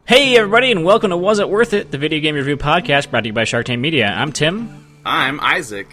Hey everybody, and welcome to Was It Worth It, the video game review podcast brought to you by Sharctank Media. I'm Tim. I'm Isaac.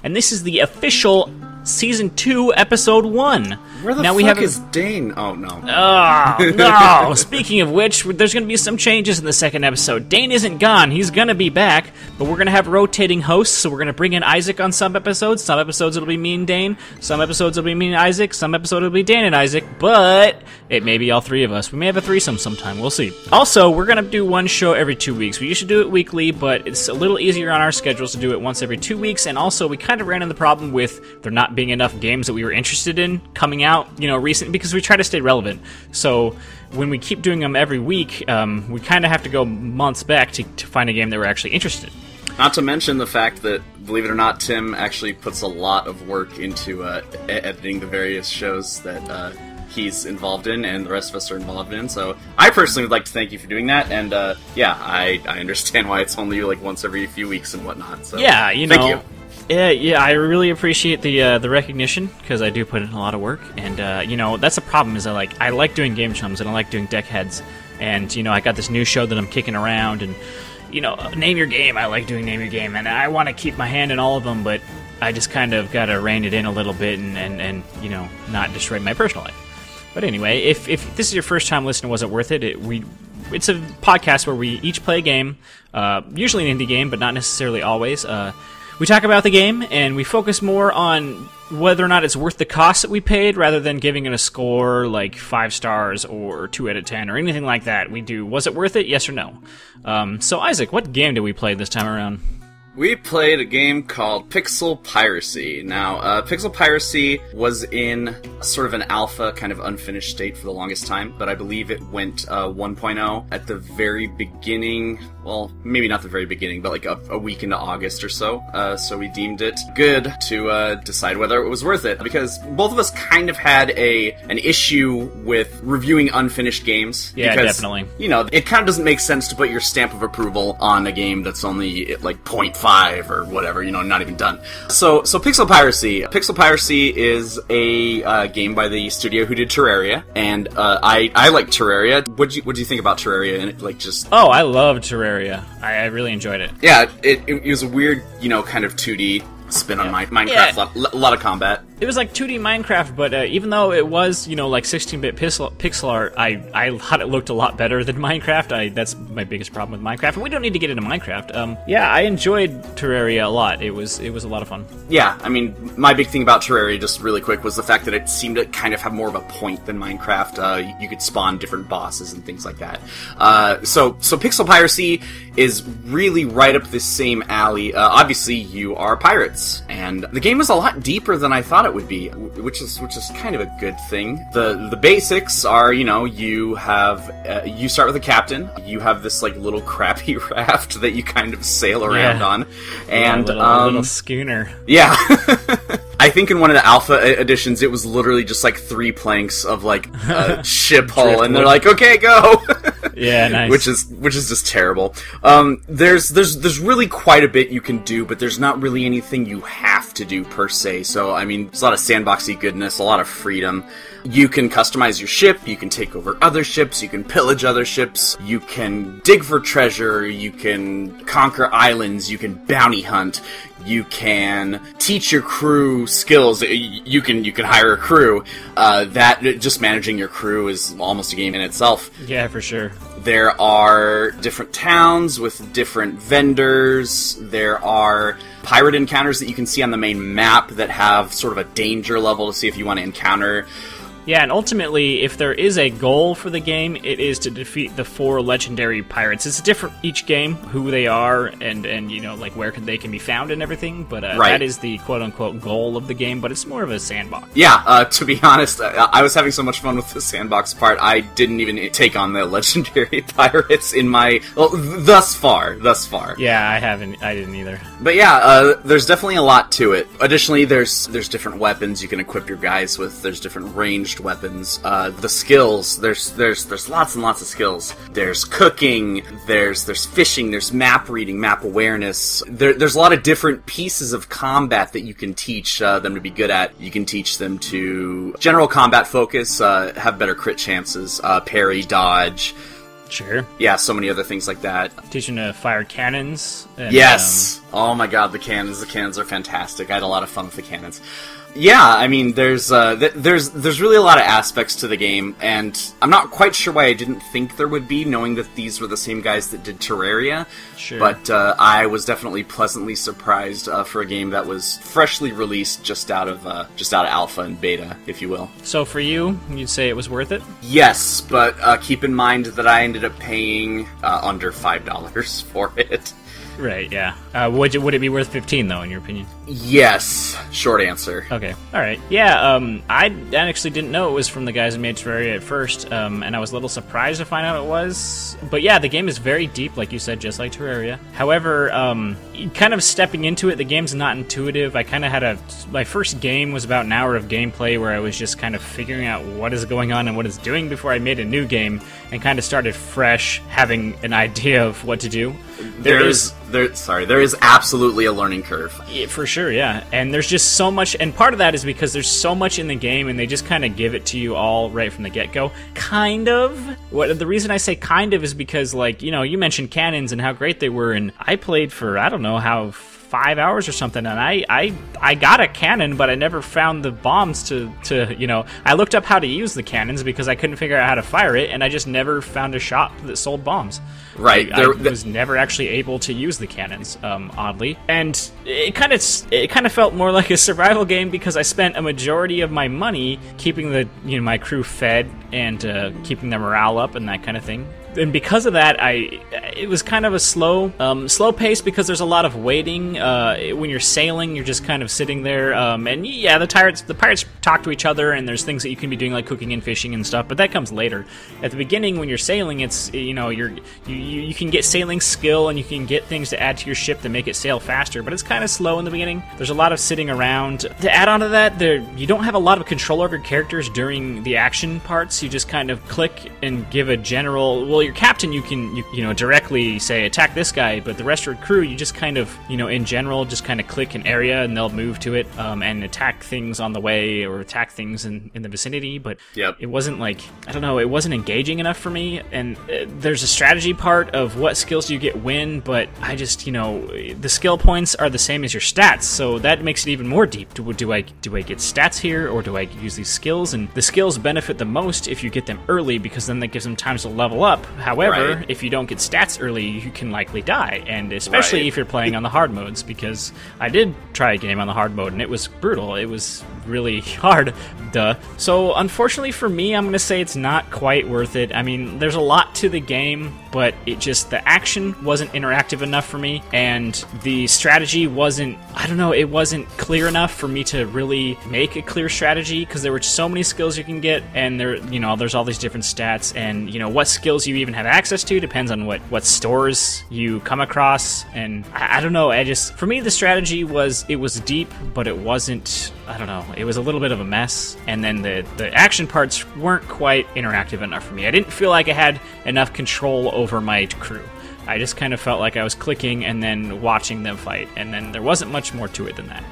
And this is the official Season 2, Episode 1. Where the fuck is Dane? Oh, no. Oh, no! Speaking of which, there's going to be some changes in the second episode. Dane isn't gone. He's going to be back, but we're going to have rotating hosts, so we're going to bring in Isaac on some episodes. Some episodes it'll be me and Dane. Some episodes it'll be me and Isaac. Some episodes it'll be Dane and Isaac, but it may be all three of us. We may have a threesome sometime. We'll see. Also, we're going to do one show every 2 weeks. We used to do it weekly, but it's a little easier on our schedules to do it once every 2 weeks, and also we kind of ran into the problem with there not being enough games that we were interested in coming out, recent, because we try to stay relevant. So when we keep doing them every week, we kind of have to go months back to find a game that we're actually interested in. Not to mention the fact that, believe it or not, Tim actually puts a lot of work into editing the various shows that he's involved in and the rest of us are involved in. So I personally would like to thank you for doing that, and I understand why it's only like once every few weeks and whatnot. So yeah, thank you. Yeah, I really appreciate the recognition, because I do put in a lot of work, and that's the problem, is I like doing Game Chums, and I like doing Deck Heads, and I got this new show that I'm kicking around, and Name Your Game, I like doing Name Your Game, and I want to keep my hand in all of them, but I just kind of got to rein it in a little bit and not destroy my personal life. But anyway, if this is your first time listening to Was It Worth It, it's a podcast where we each play a game, usually an indie game, but not necessarily always. We talk about the game, and we focus more on whether or not it's worth the cost that we paid, rather than giving it a score like 5 stars or 2 out of 10 or anything like that. We do, was it worth it, yes or no? So Isaac, what game did we play this time around? We played a game called Piracy. Now, Piracy was in sort of an alpha, kind of unfinished state for the longest time, but I believe it went 1.0 at the very beginning, well, maybe not the very beginning, but like a week into August or so. So we deemed it good to decide whether it was worth it, because both of us kind of had an issue with reviewing unfinished games. Yeah, because, definitely. It kind of doesn't make sense to put your stamp of approval on a game that's only like 0.5 or whatever, not even done. So Pixel Piracy is a game by the studio who did Terraria, and I like Terraria. What'd you think about Terraria? And Oh, I loved Terraria. I really enjoyed it. Yeah, it was a weird, kind of 2D spin on Minecraft. Yeah. A lot of combat. It was like 2D Minecraft, but even though it was, like 16-bit pixel art, I thought it looked a lot better than Minecraft. That's my biggest problem with Minecraft, and we don't need to get into Minecraft. Yeah, I enjoyed Terraria a lot. It was a lot of fun. Yeah, I mean, my big thing about Terraria, just really quick, was the fact that it seemed to kind of have more of a point than Minecraft. You could spawn different bosses and things like that. So Pixel Piracy is really right up this same alley. Obviously, you are pirates, and the game is a lot deeper than I thought it would be, which is kind of a good thing. The basics are, you start with a captain. You have this like little crappy raft that you kind of sail around on, and a little schooner. Yeah. I think in one of the alpha editions, it was literally just like 3 planks of like a ship hull, and they're like, "Okay, go." Yeah, nice. Which is just terrible. There's really quite a bit you can do, but there's not really anything you have to do per se. So I mean, there's a lot of sandboxy goodness, a lot of freedom. You can customize your ship, you can take over other ships, you can pillage other ships, you can dig for treasure, you can conquer islands, you can bounty hunt, you can teach your crew skills, you can hire a crew. That just managing your crew is almost a game in itself. Yeah, for sure. There are different towns with different vendors. There are pirate encounters that you can see on the main map that have sort of a danger level to see if you want to encounter. Yeah, and ultimately, if there is a goal for the game, it is to defeat the 4 legendary pirates. It's different each game, who they are, and like where they can be found and everything, but right. That is the quote-unquote goal of the game, but it's more of a sandbox. Yeah, to be honest, I was having so much fun with the sandbox part, I didn't even take on the legendary pirates in my... Well, thus far. Yeah, I didn't either. But yeah, there's definitely a lot to it. Additionally, there's different weapons you can equip your guys with, there's different ranged weapons. The skills, there's lots and lots of skills. There's cooking, there's fishing, there's map reading, map awareness. There's a lot of different pieces of combat that you can teach them to be good at. You can teach them to general combat focus, have better crit chances, parry, dodge, Sure. Yeah, so many other things like that. Teaching to fire cannons. And, yes! Oh my god, the cannons. The cannons are fantastic. I had a lot of fun with the cannons. Yeah, I mean, there's really a lot of aspects to the game, and I'm not quite sure why I didn't think there would be, knowing that these were the same guys that did Terraria. Sure. But I was definitely pleasantly surprised for a game that was freshly released just out of alpha and beta, if you will. So for you, you'd say it was worth it? Yes, but keep in mind that I ended up paying under $5 for it. Right, yeah. Would it be worth 15 though, in your opinion? Yes. Short answer. Okay. All right. Yeah. I actually didn't know it was from the guys who made Terraria at first, and I was a little surprised to find out it was. But yeah, the game is very deep, like you said, just like Terraria. However, kind of stepping into it, the game's not intuitive. I kind of had my first game was about an hour of gameplay where I was just kind of figuring out what is going on and what it's doing before I made a new game and kind of started fresh, having an idea of what to do. There is absolutely a learning curve. Yeah, for sure, yeah. And there's just so much, and part of that is because there's so much in the game, and they just kind of give it to you all right from the get-go. Kind of. The reason I say kind of is because, like, you know, you mentioned cannons and how great they were, and I played for, I don't know, 5 hours or something, and I got a cannon, but I never found the bombs to you know, I looked up how to use the cannons because I couldn't figure out how to fire it, and I just never found a shop that sold bombs. Right. I was never actually able to use the cannons, oddly. And it kind of felt more like a survival game because I spent a majority of my money keeping my crew fed and keeping their morale up and that kind of thing. And because of that, it was kind of a slow pace because there's a lot of waiting. When you're sailing, you're just kind of sitting there. And yeah, the pirates talk to each other, and there's things that you can be doing like cooking and fishing and stuff. But that comes later. At the beginning, when you're sailing, it's you can get sailing skill and you can get things to add to your ship to make it sail faster. But it's kind of slow in the beginning. There's a lot of sitting around. To add on to that, you don't have a lot of control over your characters during the action parts. You just kind of click and give a general. Well, your captain, you can directly say attack this guy, but the rest of your crew, you just kind of in general just kind of click an area and they'll move to it and attack things on the way or attack things in the vicinity. But yep. It wasn't like, I don't know, it wasn't engaging enough for me. And there's a strategy part of what skills do you get when, but I just the skill points are the same as your stats, so that makes it even more deep. Do I get stats here, or do I use these skills? And the skills benefit the most if you get them early because then that gives them time to level up. However, if you don't get stats early, you can likely die, and especially if you're playing on the hard modes, because I did try a game on the hard mode, and it was brutal. It was really hard, So, unfortunately for me, I'm going to say it's not quite worth it. I mean, there's a lot to the game, but the action wasn't interactive enough for me, and the strategy wasn't, it wasn't clear enough for me to really make a clear strategy, because there were so many skills you can get, and there's all these different stats, and, what skills you even have access to depends on what stores you come across, and I don't know, for me, the strategy was deep, but it wasn't, it was a little bit of a mess, and then the action parts weren't quite interactive enough for me. I didn't feel like I had enough control over my crew. I just kind of felt like I was clicking and then watching them fight, and then there wasn't much more to it than that.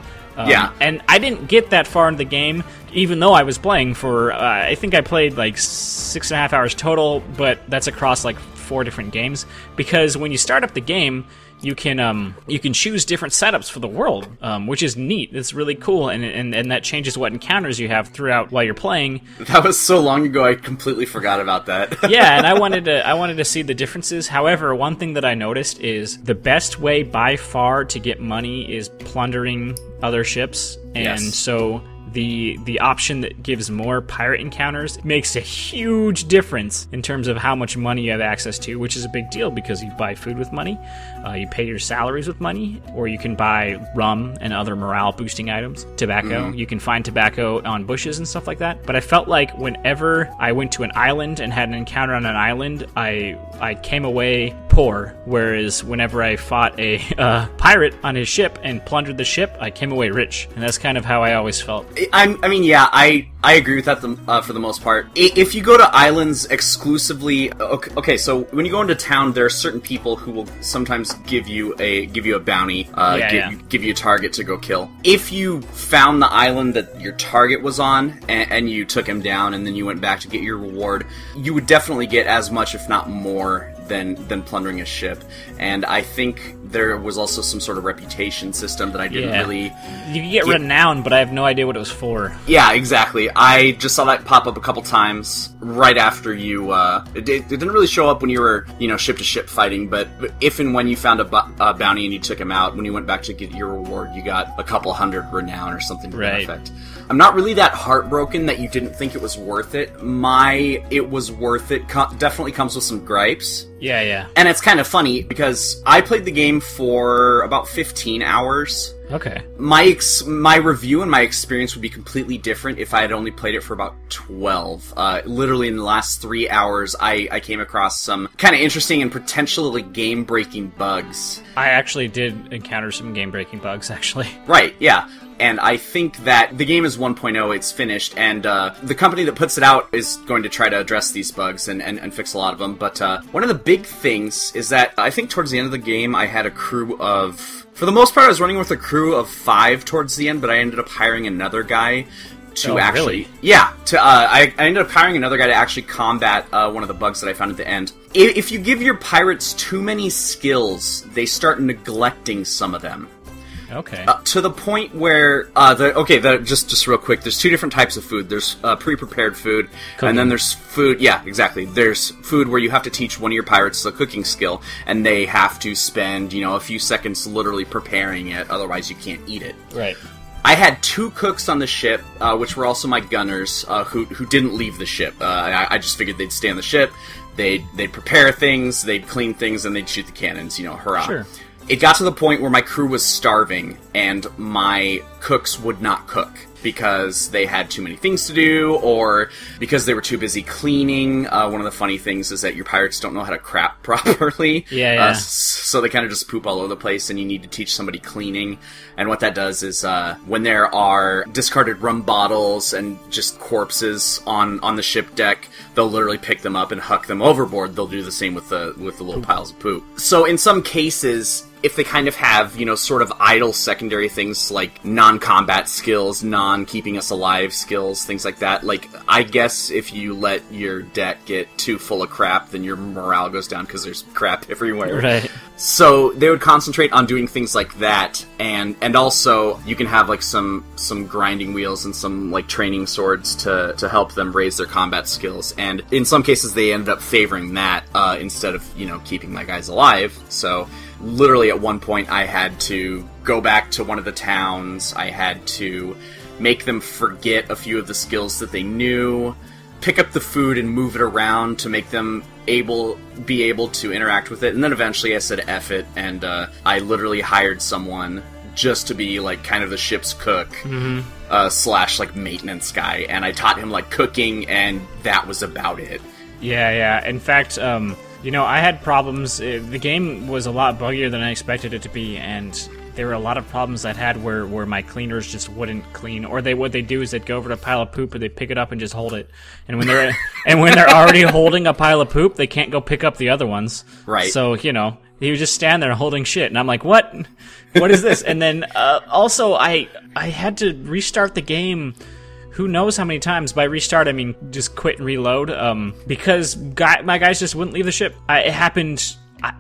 Yeah. And I didn't get that far into the game, even though I was playing for, I think I played like 6.5 hours total, but that's across like 4 different games, because when you start up the game, you can choose different setups for the world, which is neat. It's really cool, and that changes what encounters you have throughout while you're playing. That was so long ago, I completely forgot about that. Yeah, and I wanted to see the differences. However, one thing that I noticed is the best way by far to get money is plundering other ships, and so the option that gives more pirate encounters makes a huge difference in terms of how much money you have access to, which is a big deal because you buy food with money, you pay your salaries with money, or you can buy rum and other morale boosting items, tobacco. You can find tobacco on bushes and stuff like that. But I felt like whenever I went to an island and had an encounter on an island, I came away poor, whereas whenever I fought a pirate on his ship and plundered the ship, I came away rich, and that's kind of how I always felt. I agree with that for the most part. If you go to islands exclusively, okay, so when you go into town, there are certain people who will sometimes give you a bounty, give you a target to go kill. If you found the island that your target was on and you took him down, and then you went back to get your reward, you would definitely get as much, if not more, than plundering a ship. And I think there was also some sort of reputation system that I didn't really... You could get renowned, but I have no idea what it was for. Yeah, exactly. I just saw that pop up a couple times right after you... It didn't really show up when you were, ship-to-ship fighting, but if and when you found a bounty and you took him out, when you went back to get your reward, you got a couple hundred renown or something to that effect. I'm not really that heartbroken that you didn't think it was worth it. It was worth it definitely comes with some gripes. Yeah. And it's kind of funny, because I played the game for about 15 hours. Okay. My review and my experience would be completely different if I had only played it for about 12. Literally in the last 3 hours, I came across some kind of interesting and potentially game-breaking bugs. I actually did encounter some game-breaking bugs, actually. Right, yeah. And I think that the game is 1.0, it's finished, and the company that puts it out is going to try to address these bugs and fix a lot of them. But one of the big things is that I think towards the end of the game I had a crew of... For the most part, I was running with a crew of 5 towards the end, but I ended up hiring another guy to actually... Really? Yeah, I ended up hiring another guy to actually combat one of the bugs that I found at the end. If you give your pirates too many skills, they start neglecting some of them. Okay. To the point where just real quick, there's 2 different types of food. There's pre-prepared food, and then there's food. Yeah, exactly. There's food where you have to teach one of your pirates a cooking skill, and they have to spend a few seconds literally preparing it. Otherwise, you can't eat it. Right. I had 2 cooks on the ship, which were also my gunners, who didn't leave the ship. I just figured they'd stay on the ship. They'd prepare things, they'd clean things, and they'd shoot the cannons. Hurrah! Sure. It got to the point where my crew was starving, and my cooks would not cook because they had too many things to do, or because they were too busy cleaning. One of the funny things is that your pirates don't know how to crap properly. Yeah. So they kind of just poop all over the place, and you need to teach somebody cleaning. And what that does is, when there are discarded rum bottles and just corpses on the ship deck, they'll literally pick them up and huck them overboard. They'll do the same with the little piles of poop. So in some cases, if they kind of have, sort of idle secondary things like non-combat skills, non-keeping us alive skills, things like that, like, I guess if you let your deck get too full of crap, then your morale goes down because there's crap everywhere. Right. So they would concentrate on doing things like that, and also you can have, like, some grinding wheels and some, like, training swords to help them raise their combat skills, and in some cases they ended up favoring that instead of, keeping my guys alive. So literally at one point I had to go back to one of the towns, I had to make them forget a few of the skills that they knew, pick up the food and move it around to make them be able to interact with it, and then eventually I said F it, and I literally hired someone just to be, like, kind of the ship's cook, slash, like, maintenance guy, and I taught him, like, cooking, and that was about it. Yeah. In fact, I had problems. The game was a lot buggier than I expected it to be, and there were a lot of problems I had where my cleaners just wouldn't clean, or what they do is they'd go over to a pile of poop and they pick it up and just hold it. And when they're already holding a pile of poop, they can't go pick up the other ones. Right. So he would just stand there holding shit, and I'm like, what is this? And then also I had to restart the game. Who knows how many times? By restart, I mean just quit and reload, because my guys just wouldn't leave the ship. It happened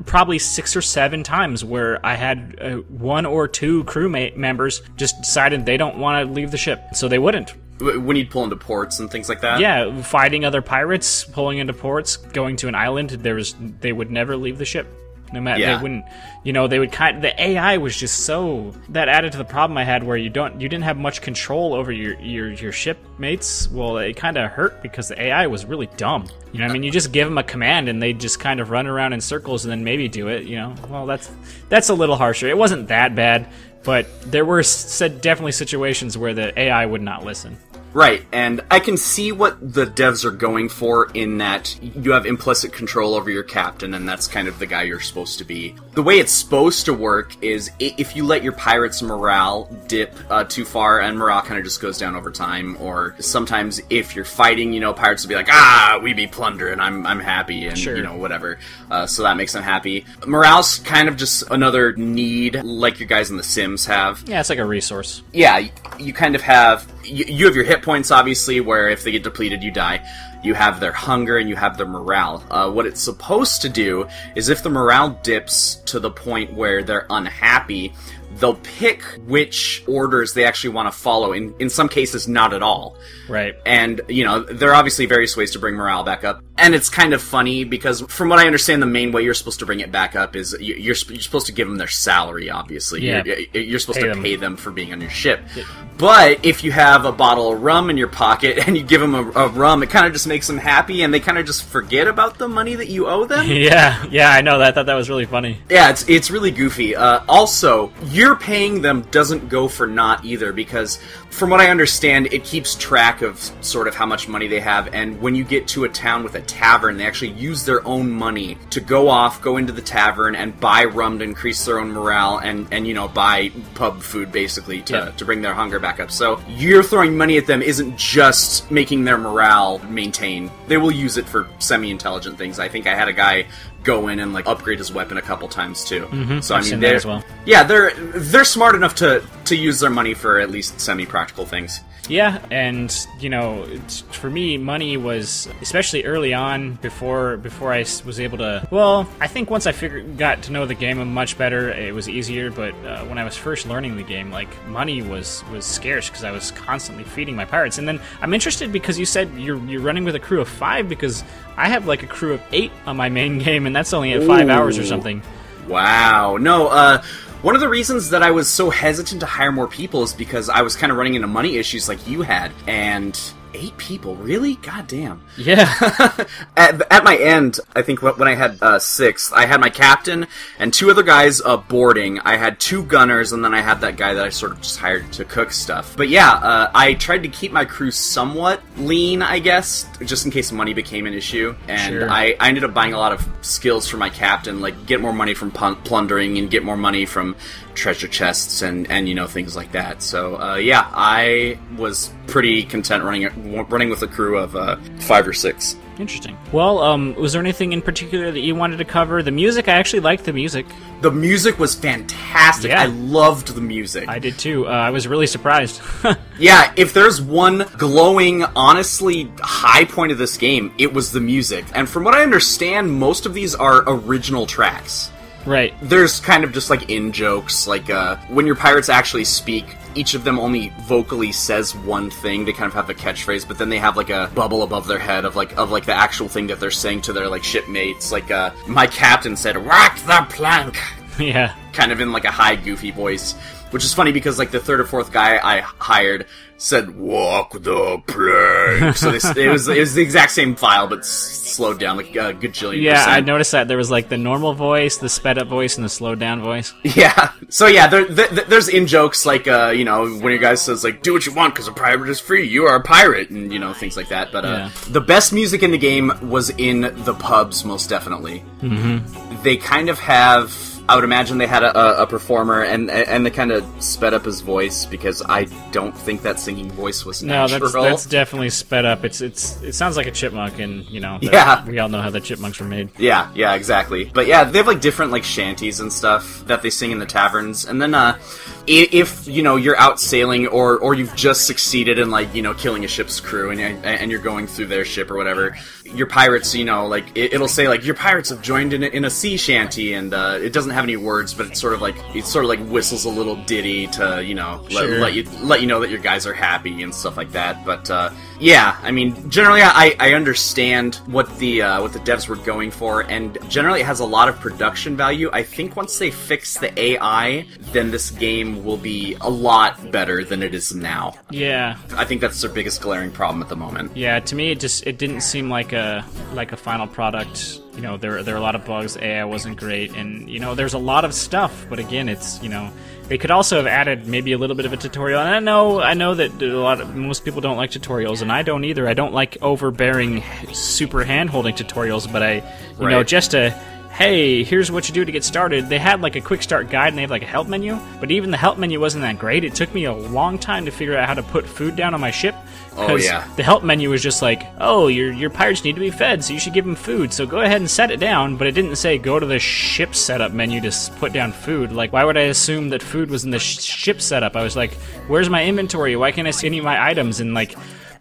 probably 6 or 7 times where I had 1 or 2 crew members just decided they don't want to leave the ship, so they wouldn't. When you'd pull into ports and things like that? Yeah, fighting other pirates, pulling into ports, going to an island, they would never leave the ship. No matter, they wouldn't, they would the AI was just so, that added to the problem I had where you didn't have much control over your shipmates. Well, it kind of hurt because the AI was really dumb. You just give them a command and they just kind of run around in circles and then maybe do it, Well, that's a little harsher. It wasn't that bad, but there were definitely situations where the AI would not listen. Right, and I can see what the devs are going for in that you have implicit control over your captain, and that's kind of the guy you're supposed to be. The way it's supposed to work is if you let your pirates' morale dip too far, and morale kind of just goes down over time, or sometimes if you're fighting, pirates will be like, we be plunder, and I'm happy, and, sure. Whatever. So that makes them happy. Morale's kind of just another need, like your guys in The Sims have. Yeah, it's like a resource. Yeah, you kind of have... You have your hit points, obviously, where if they get depleted, you die. You have their hunger, and you have their morale. What it's supposed to do is if the morale dips to the point where they're unhappy, they'll pick which orders they actually want to follow. In some cases, not at all. Right. And, there are obviously various ways to bring morale back up. And it's kind of funny, because from what I understand, the main way you're supposed to bring it back up is you're supposed to give them their salary, obviously. Yeah. You're supposed to pay them for being on your ship. Yeah. But if you have a bottle of rum in your pocket and you give them a rum, it kind of just makes them happy, and they kind of just forget about the money that you owe them. Yeah, I know that. I thought that was really funny. Yeah, it's really goofy. Also, you're paying them doesn't go for naught either, because from what I understand, it keeps track of sort of how much money they have, and when you get to a town with a tavern, they actually use their own money to go into the tavern and buy rum to increase their own morale, and buy pub food, basically, to bring their hunger back up. So you're throwing money at them isn't just making their morale maintain. They will use it for semi-intelligent things. I think I had a guy go in and upgrade his weapon a couple times too. Mm-hmm. So I've seen that as well. Yeah, they're smart enough to use their money for at least semi-practical things. Yeah, and for me, money was, especially early on, before I was able to. Well, I think once I got to know the game much better, it was easier. But when I was first learning the game, money was scarce because I was constantly feeding my pirates. And then I'm interested because you said you're running with a crew of 5, because I have a crew of 8 on my main game, and that's only at 5 hours or something. Wow. No, one of the reasons that I was so hesitant to hire more people is because I was kind of running into money issues like you had, and 8 people? Really? God damn. Yeah. At my end, I think when I had 6, I had my captain and 2 other guys boarding. I had 2 gunners, and then I had that guy that I sort of just hired to cook stuff. But yeah, I tried to keep my crew somewhat lean, I guess, just in case money became an issue. And sure. I ended up buying a lot of skills for my captain, get more money from plundering and get more money from treasure chests and things like that. So yeah, I was pretty content running with a crew of 5 or 6. Interesting. Well, was there anything in particular that you wanted to cover? The music, I actually liked the music. The music was fantastic. Yeah. I loved the music. I did too. I was really surprised. Yeah, if there's one glowing, honestly, high point of this game, it was the music. And from what I understand, most of these are original tracks. Right. There's kind of just in-jokes, when your pirates actually speak, each of them only vocally says one thing to kind of have a catchphrase, but then they have a bubble above their head of the actual thing that they're saying to their shipmates. My captain said, "Rock the plank." Yeah. Kind of in a high, goofy voice. Which is funny because the 3rd or 4th guy I hired said, "Walk the plank." So it was the exact same file, but slowed down a gajillion percent. I noticed that there was the normal voice, the sped up voice, and the slowed down voice. Yeah. So yeah, there's in-jokes when your guy says do what you want because a pirate is free, you are a pirate, and things like that. But the best music in the game was in the pubs, most definitely. Mm-hmm. They kind of have... I would imagine they had a performer, and they kind of sped up his voice, because I don't think that singing voice was natural. No, that's definitely sped up. It sounds like a chipmunk, and yeah, we all know how the chipmunks were made. Yeah, exactly. But yeah, they have different shanties and stuff that they sing in the taverns, and then if you're out sailing or you've just succeeded in killing a ship's crew and you're going through their ship or whatever, your pirates it'll say your pirates have joined in a sea shanty, and it doesn't have any words, but it's sort of whistles a little ditty to sure. let you know that your guys are happy and stuff like that. But yeah, I mean, generally I understand what the devs were going for, and generally it has a lot of production value. I think once they fix the AI, then this game will be a lot better than it is now. Yeah, I think that's their biggest glaring problem at the moment. Yeah, to me it didn't seem like a final product. There are a lot of bugs. The AI wasn't great, and there's a lot of stuff. But again, it's They could also have added maybe a little bit of a tutorial. And I know that most people don't like tutorials, and I don't either. I don't like overbearing, super hand-holding tutorials, but you know, just a, hey, here's what you do to get started. They had like a quick start guide, and they have like a help menu, but even the help menu wasn't that great. It took me a long time to figure out how to put food down on my ship. Oh, yeah. The help menu was just like, oh, your pirates need to be fed, so you should give them food, so go ahead and set it down, but it didn't say go to the ship setup menu to put down food. Like, why would I assume that food was in the ship setup? I was like, where's my inventory? Why can't I see any of my items? And like,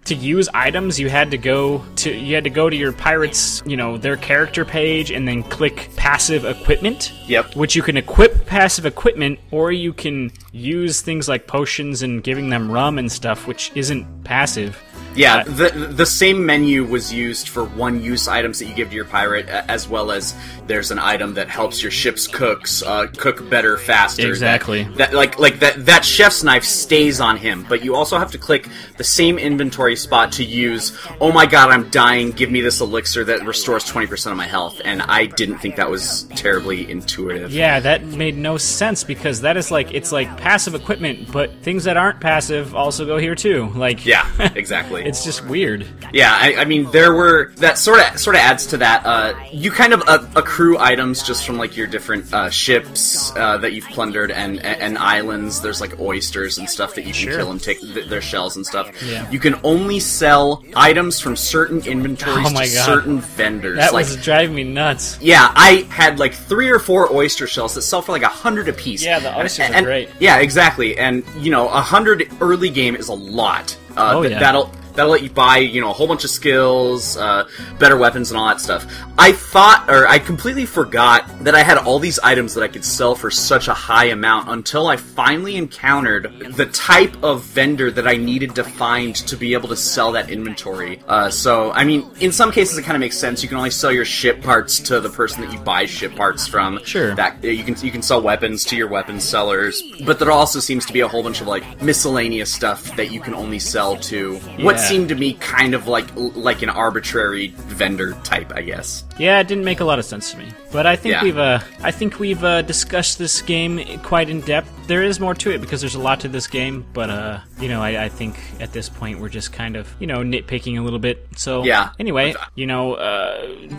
to use items, you had to go to your pirates, you know, their character page, and then click passive equipment. Yep. Which you can equip passive equipment, or you can use things like potions and giving them rum and stuff, which isn't passive. Yeah, the same menu was used for one-use items that you give to your pirate, as well as there's an item that helps your ship's cooks cook better, faster. Exactly. That chef's knife stays on him, but you also have to click the same inventory spot to use, oh my god, I'm dying, give me this elixir that restores 20% of my health, and I didn't think that was terribly intuitive. Yeah, that made no sense, because that is like, it's like passive equipment, but things that aren't passive also go here too. Like, yeah, exactly. It's just weird. Yeah, I mean, that sort of adds to that. You kind of accrue items just from like your different ships that you've plundered and islands. There's like oysters and stuff that you can kill and take their shells and stuff. Yeah. You can only sell items from certain inventories to certain vendors. That was driving me nuts. Yeah, I had like 3 or 4 oyster shells that sell for like 100 apiece. Yeah, the oysters are great. Yeah, exactly. And you know, 100 early game is a lot. That'll let you buy, you know, a whole bunch of skills, better weapons, and all that stuff. I completely forgot that I had all these items that I could sell for such a high amount until I finally encountered the type of vendor that I needed to find to be able to sell that inventory. So, I mean, in some cases it kind of makes sense. You can only sell your ship parts to the person that you buy ship parts from. Sure. That you can sell weapons to your weapons sellers, but there also seems to be a whole bunch of like miscellaneous stuff that you can only sell to what seemed to me kind of like an arbitrary vendor type, I guess. Yeah, it didn't make a lot of sense to me. But I think we've discussed this game quite in depth. There is more to it because there's a lot to this game, but you know, I think at this point we're just kind of, you know, nitpicking a little bit. So yeah. Anyway, you know,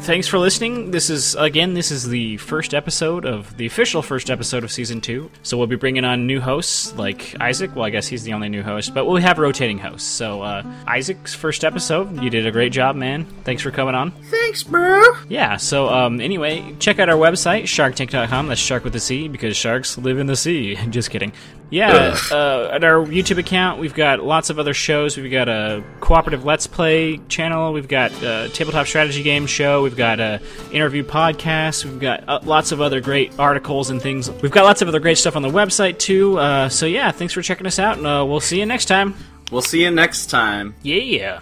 thanks for listening. This is the official first episode of season 2. So we'll be bringing on new hosts like Isaac. Well, I guess he's the only new host, but we'll have rotating hosts. So Isaac's first episode, you did a great job, man. Thanks for coming on. Thanks, bro. Yeah. So anyway, check out our website, sharctank.com. That's shark with a C because sharks live in the sea. Just kidding. Yeah, at our YouTube account, we've got lots of other shows. We've got a cooperative Let's Play channel. We've got a tabletop strategy game show. We've got a interview podcast. We've got lots of other great articles and things. We've got lots of other great stuff on the website, too. So yeah, thanks for checking us out, and we'll see you next time. We'll see you next time. Yeah.